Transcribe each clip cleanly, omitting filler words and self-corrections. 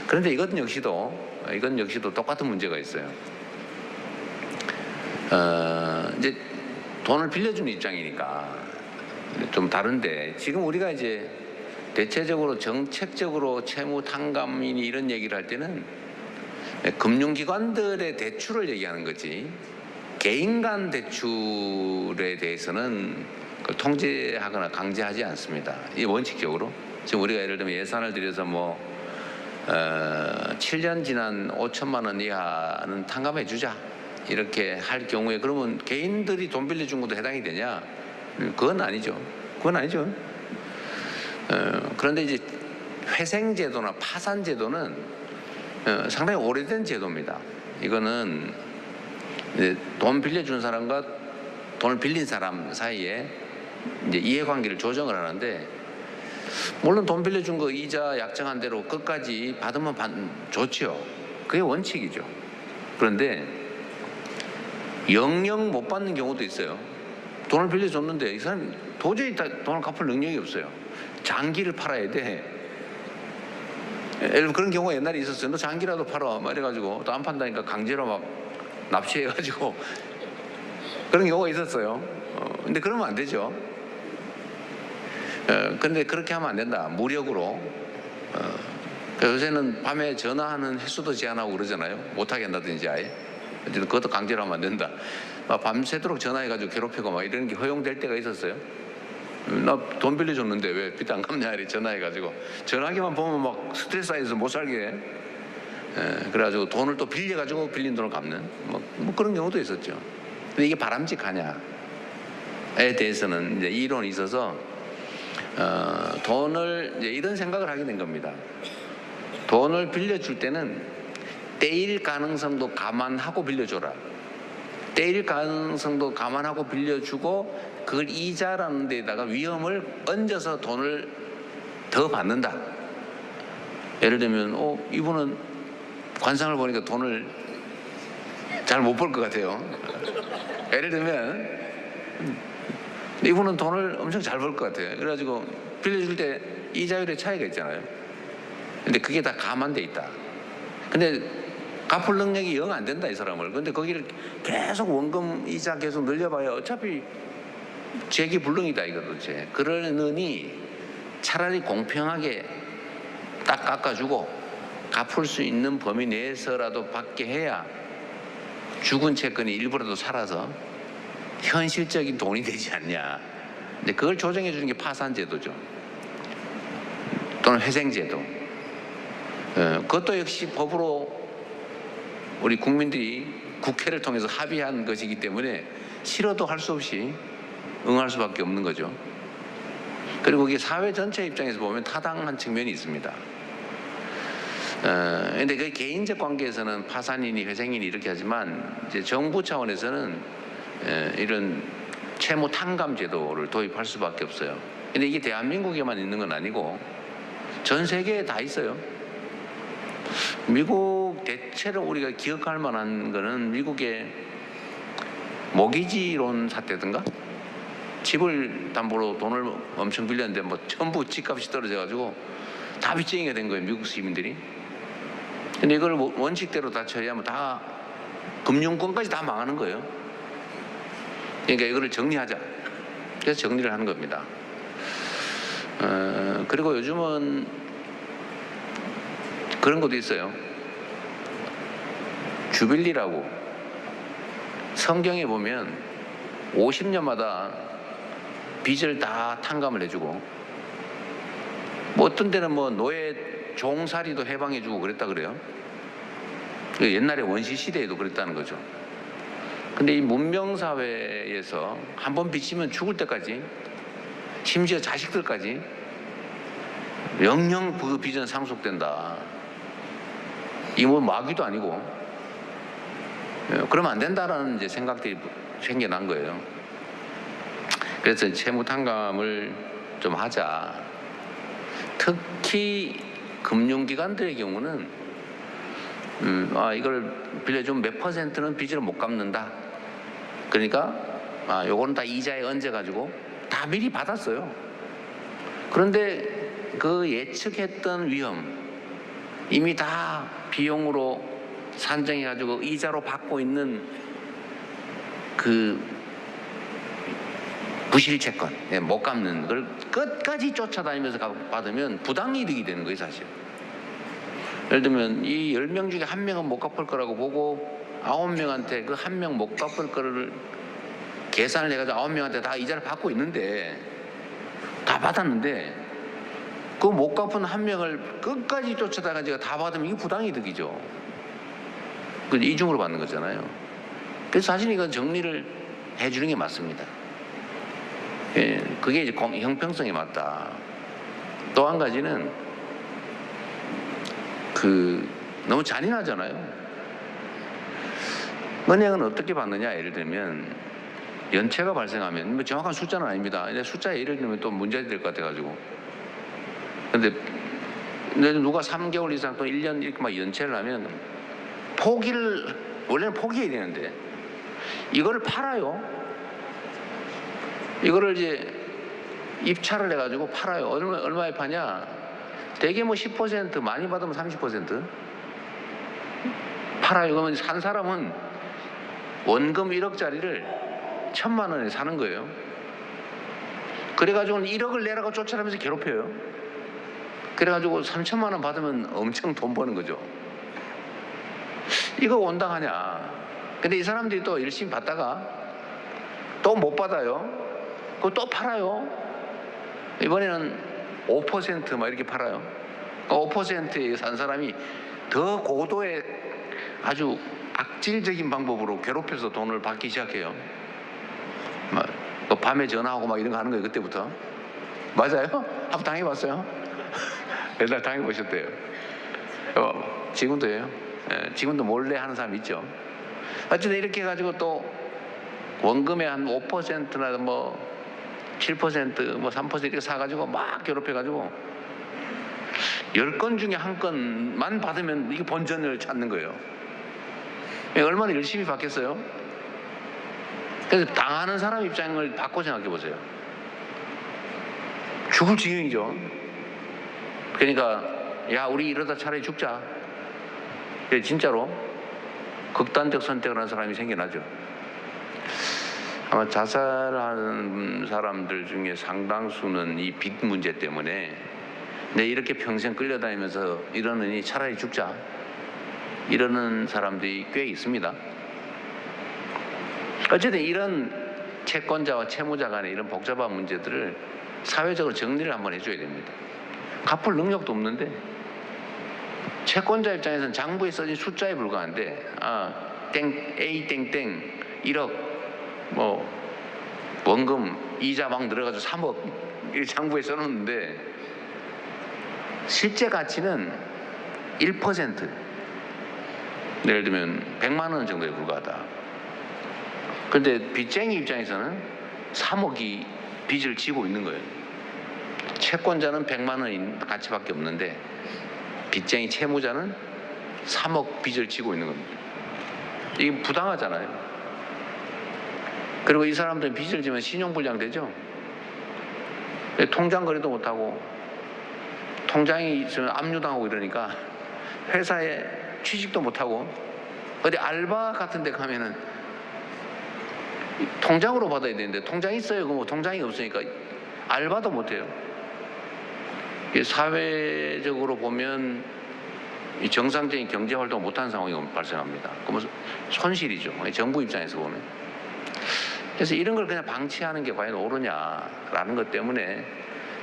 그런데 이건 역시도 똑같은 문제가 있어요. 이제 돈을 빌려주는 입장이니까 좀 다른데, 지금 우리가 이제 대체적으로 정책적으로 채무 탕감이니 이런 얘기를 할 때는 금융기관들의 대출을 얘기하는 거지, 개인 간 대출에 대해서는 그걸 통제하거나 강제하지 않습니다. 이 원칙적으로. 지금 우리가 예를 들면 예산을 들여서 7년 지난 5천만 원 이하는 탕감해 주자 이렇게 할 경우에, 그러면 개인들이 돈 빌려준 것도 해당이 되냐? 그건 아니죠. 그런데 이제 회생제도나 파산제도는 상당히 오래된 제도입니다. 이거는 이제 돈 빌려준 사람과 돈을 빌린 사람 사이에 이제 이해관계를 조정을 하는데, 물론 돈 빌려준 거 이자 약정한 대로 끝까지 받으면 좋죠. 그게 원칙이죠. 그런데 영영 못 받는 경우도 있어요. 돈을 빌려줬는데 이 사람이 도저히 돈을 갚을 능력이 없어요. 장기를 팔아야 돼. 예를 들면 그런 경우가 옛날에 있었어요. 너 장기라도 팔아 막 이래가지고 또 안 판다니까 강제로 막 납치해가지고 그런 경우가 있었어요. 근데 그러면 안 되죠. 근데 그렇게 하면 안 된다. 무력으로. 요새는 밤에 전화하는 횟수도 제한하고 그러잖아요. 못하게 한다든지 아예. 그것도 강제로 하면 안 된다. 밤새도록 전화해가지고 괴롭히고 막 이런 게 허용될 때가 있었어요. 나 돈 빌려줬는데 왜 빚 안 갚냐 이래 전화해가지고, 전화기만 보면 막 스트레스 쌓여서 못 살게 해. 그래가지고 돈을 또 빌려가지고 빌린 돈을 갚는 뭐 그런 경우도 있었죠. 근데 이게 바람직하냐에 대해서는 이제 이론이 있어서 돈을 이제 이런 생각을 하게 된 겁니다. 돈을 빌려줄 때는 떼일 가능성도 감안하고 빌려줘라. 떼일 가능성도 감안하고 빌려주고, 그걸 이자라는 데다가 위험을 얹어서 돈을 더 받는다. 예를 들면 이분은 관상을 보니까 돈을 잘 못 벌 것 같아요. 예를 들면 이분은 돈을 엄청 잘 벌 것 같아요. 그래가지고 빌려줄 때 이자율의 차이가 있잖아요. 근데 그게 다 감안돼 있다. 근데 갚을 능력이 영 안 된다 이 사람을. 근데 거기를 계속 원금 이자 계속 늘려봐야 어차피 재기불능이다 이거 도대체. 그러느니 차라리 공평하게 딱 깎아주고 갚을 수 있는 범위 내에서라도 받게 해야 죽은 채권이 일부라도 살아서 현실적인 돈이 되지 않냐. 근데 그걸 조정해 주는 게 파산제도죠. 또는 회생제도. 그것도 역시 법으로 우리 국민들이 국회를 통해서 합의한 것이기 때문에 싫어도 할 수 없이 응할 수밖에 없는 거죠. 그리고 이게 사회 전체 입장에서 보면 타당한 측면이 있습니다. 근데 그 개인적 관계에서는 파산이니 회생이니 이렇게 하지만, 이제 정부 차원에서는 이런 채무 탕감 제도를 도입할 수밖에 없어요. 근데 이게 대한민국에만 있는 건 아니고 전 세계에 다 있어요. 미국 대체로 우리가 기억할 만한 거는 미국의 모기지론 사태든가, 집을 담보로 돈을 엄청 빌렸는데 전부 집값이 떨어져가지고 다 빚쟁이가 된 거예요, 미국 시민들이. 근데 이걸 원칙대로 다 처리하면 다 금융권까지 다 망하는 거예요. 그러니까 이거를 정리하자. 그래서 정리를 하는 겁니다. 그리고 요즘은 그런 것도 있어요. 주빌리라고. 성경에 보면 50년마다 빚을 다 탕감을 해주고, 어떤 데는 노예 종살이도 해방해주고 그랬다 그래요. 옛날에 원시 시대에도 그랬다는 거죠. 근데 이 문명사회에서 한번 빚지면 죽을 때까지, 심지어 자식들까지 영영 그 빚은 상속된다. 이 마귀도 아니고, 그러면 안 된다라는 이제 생각들이 생겨난 거예요. 그래서 채무 탕감을 좀 하자. 특히 금융기관들의 경우는 이걸 빌려주면 몇 퍼센트는 빚을 못 갚는다. 그러니까 요거는 다 이자에 얹어가지고 다 미리 받았어요. 그런데 그 예측했던 위험, 이미 다 비용으로 산정해가지고 이자로 받고 있는 그 부실채권, 못 갚는 걸 끝까지 쫓아다니면서 받으면 부당이득이 되는 거예요, 사실. 예를 들면 이 10명 중에 1명은 못 갚을 거라고 보고 9명한테 그 1명 못 갚을 거를 계산을 해가지고 9명한테 다 이자를 받고 있는데, 다 받았는데 그 못 갚은 1명을 끝까지 쫓아다가지고 다 받으면 이게 부당이득이죠. 그 이중으로 받는 거잖아요. 그래서 사실 이건 정리를 해주는 게 맞습니다. 예, 그게 이제 형평성에 맞다. 또 한 가지는 너무 잔인하잖아요. 은행은 어떻게 받느냐, 예를 들면 연체가 발생하면, 뭐 정확한 숫자는 아닙니다. 숫자에 예를 들면 또 문제가 될 것 같아가지고. 근데 누가 3개월 이상 또 1년 이렇게 막 연체를 하면 원래는 포기해야 되는데 이거를 팔아요. 이거를 이제 입찰을 해가지고 팔아요. 얼마에 파냐? 대개 뭐 10%, 많이 받으면 30% 팔아요. 그러면 산 사람은 원금 1억짜리를 1,000만 원에 사는 거예요. 그래가지고 1억을 내라고 쫓아가면서 괴롭혀요. 그래가지고 3,000만 원 받으면 엄청 돈 버는 거죠. 이거 온당하냐? 근데 이 사람들이 또 열심히 받다가 또 못 받아요. 그거 또 팔아요. 이번에는 5% 이렇게 팔아요. 5%에 산 사람이 더 고도의 아주 악질적인 방법으로 괴롭혀서 돈을 받기 시작해요. 밤에 전화하고 막 이런 거 하는 거예요, 그때부터. 맞아요? 한번 당해봤어요? 옛날 당해보셨대요. 지금도요. 지금도 몰래 하는 사람 있죠. 어쨌든 이렇게 해가지고 또 원금의 한 5%나 뭐 7%, 뭐 3% 이렇게 사가지고 막 괴롭혀가지고 10건 중에 1건만 받으면 이게 본전을 찾는 거예요. 얼마나 열심히 받겠어요? 그래서 당하는 사람 입장을 바꿔 생각해 보세요. 죽을 지경이죠. 그러니까 야, 우리 이러다 차라리 죽자. 진짜로 극단적 선택을 하는 사람이 생겨나죠. 아마 자살하는 사람들 중에 상당수는 이 빚 문제 때문에 내 이렇게 평생 끌려다니면서 이러느니 차라리 죽자, 이러는 사람들이 꽤 있습니다. 어쨌든 이런 채권자와 채무자 간의 이런 복잡한 문제들을 사회적으로 정리를 한번 해줘야 됩니다. 갚을 능력도 없는데 채권자 입장에서는 장부에 써진 숫자에 불과한데 A 땡땡 1억 뭐 원금 이자 막 늘어가지고 3억 이 장부에 써놓는데 실제 가치는 1%, 예를 들면 100만 원 정도에 불과하다. 그런데 빚쟁이 입장에서는 3억이 빚을 지고 있는 거예요. 채권자는 100만 원 가치밖에 없는데 빚쟁이 채무자는 3억 빚을 지고 있는 겁니다. 이게 부당하잖아요. 그리고 이 사람들은 빚을 지면 신용불량 되죠. 통장 거래도 못하고 통장이 있으면 압류당하고 이러니까 회사에 취직도 못하고 어디 알바 같은 데 가면은 통장으로 받아야 되는데 통장이 있어요. 그럼 통장이 없으니까 알바도 못해요. 사회적으로 보면 정상적인 경제활동을 못하는 상황이 발생합니다. 그러면 손실이죠. 정부 입장에서 보면. 그래서 이런 걸 그냥 방치하는 게 과연 옳으냐라는 것 때문에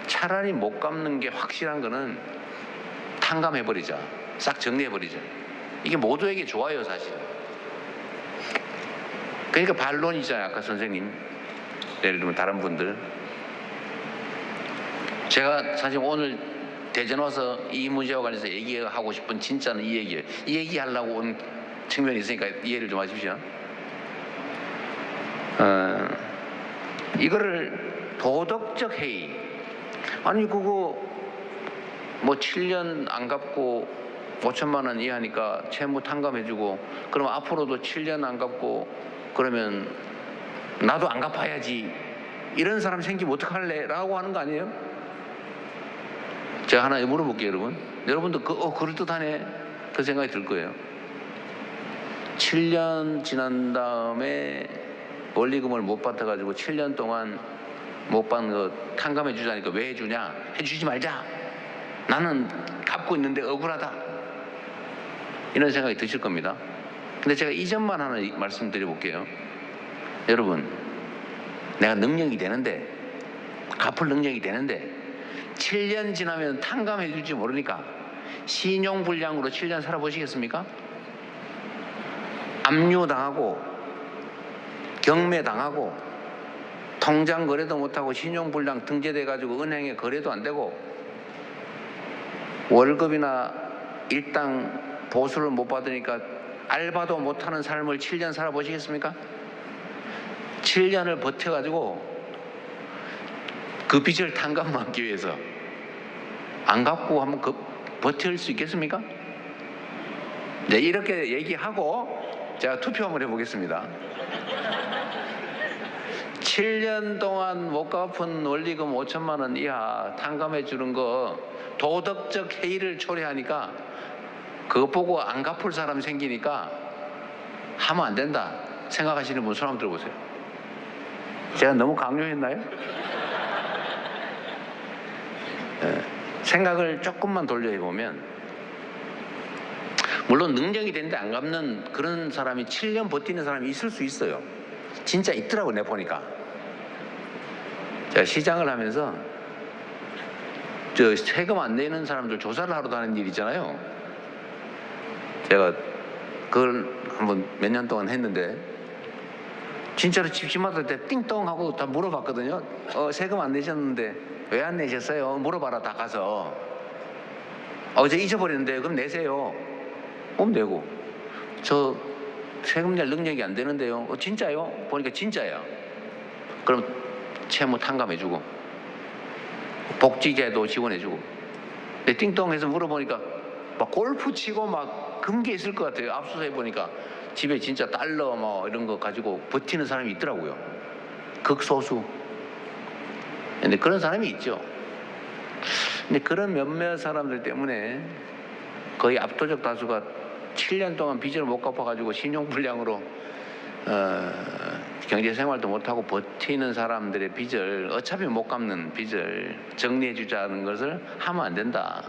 차라리 못 갚는 게 확실한 거는 탕감해버리자. 싹 정리해버리자. 이게 모두에게 좋아요, 사실. 그러니까 반론이잖아요. 아까 선생님, 예를 들면 다른 분들. 제가 사실 오늘 대전 와서 이 문제와 관련해서 얘기하고 싶은 진짜는 이 얘기예요. 이 얘기하려고 온 측면이 있으니까 이해를 좀 하십시오. 이거를 도덕적 해이, 아니 그거 뭐 7년 안 갚고 5천만 원 이하니까 채무 탕감해주고, 그럼 앞으로도 7년 안 갚고 그러면 나도 안 갚아야지, 이런 사람 생기면 어떡할래? 라고 하는 거 아니에요? 제가 하나 물어볼게요, 여러분. 여러분도 그럴듯하네 그 생각이 들 거예요. 7년 지난 다음에 원리금을 못 받아가지고 7년 동안 못 받는 거 탕감해 주자니까 왜 해주냐? 해주지 말자. 나는 갚고 있는데 억울하다. 이런 생각이 드실 겁니다. 근데 제가 이 점만 하나 말씀드려볼게요. 여러분, 내가 능력이 되는데, 갚을 능력이 되는데 7년 지나면 탕감해 줄지 모르니까 신용불량으로 7년 살아보시겠습니까? 압류당하고 경매당하고 통장 거래도 못하고 신용불량 등재돼가지고 은행에 거래도 안 되고 월급이나 일당 보수를 못 받으니까 알바도 못하는 삶을 7년 살아보시겠습니까? 7년을 버텨가지고 그 빚을 탕감하기 위해서 안 갚고 한번 버틸 수 있겠습니까? 네, 이렇게 얘기하고 제가 투표 한번 해보겠습니다. 7년 동안 못 갚은 원리금 5천만 원 이하 탕감해 주는 거 도덕적 해이를 초래하니까 그거 보고 안 갚을 사람 생기니까 하면 안 된다 생각하시는 분 손 한번 들어보세요. 제가 너무 강요했나요? 네, 생각을 조금만 돌려 해보면 물론 능력이 되는데 안 갚는 그런 사람이 7년 버티는 사람이 있을 수 있어요. 진짜 있더라고 내가 보니까. 제가 시장을 하면서 저 세금 안 내는 사람들 조사를 하러 다니는 일 있잖아요. 제가 그걸 한번 몇 년 동안 했는데 진짜로 집집마다 때 띵동 하고 다 물어봤거든요. 세금 안 내셨는데 왜 안 내셨어요? 물어봐라 다 가서. 어제 잊어버렸는데 그럼 내세요. 그럼 내고. 저 세금 낼 능력이 안 되는데요. 진짜요? 보니까 진짜야. 그럼 채무 탕감해주고 복지제도 지원해주고. 근데 띵동해서 물어보니까 막 골프 치고 막 그런 게 있을 것 같아요. 압수수색 보니까 집에 진짜 달러 뭐 이런 거 가지고 버티는 사람이 있더라고요. 극소수. 근데 그런 사람이 있죠. 근데 그런 몇몇 사람들 때문에 거의 압도적 다수가 7년 동안 빚을 못 갚아가지고 신용불량으로 경제생활도 못하고 버티는 사람들의 빚을 어차피 못 갚는 빚을 정리해주자는 것을 하면 안 된다.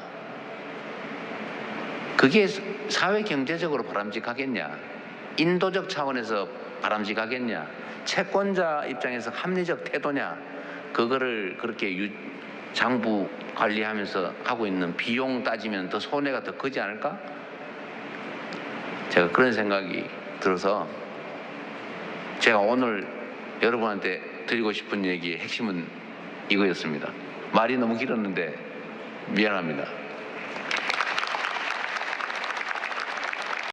그게 사회경제적으로 바람직하겠냐? 인도적 차원에서 바람직하겠냐? 채권자 입장에서 합리적 태도냐? 그거를 그렇게 장부 관리하면서 하고 있는 비용 따지면 더 손해가 더 크지 않을까? 제가 그런 생각이 들어서 제가 오늘 여러분한테 드리고 싶은 얘기의 핵심은 이거였습니다. 말이 너무 길었는데 미안합니다.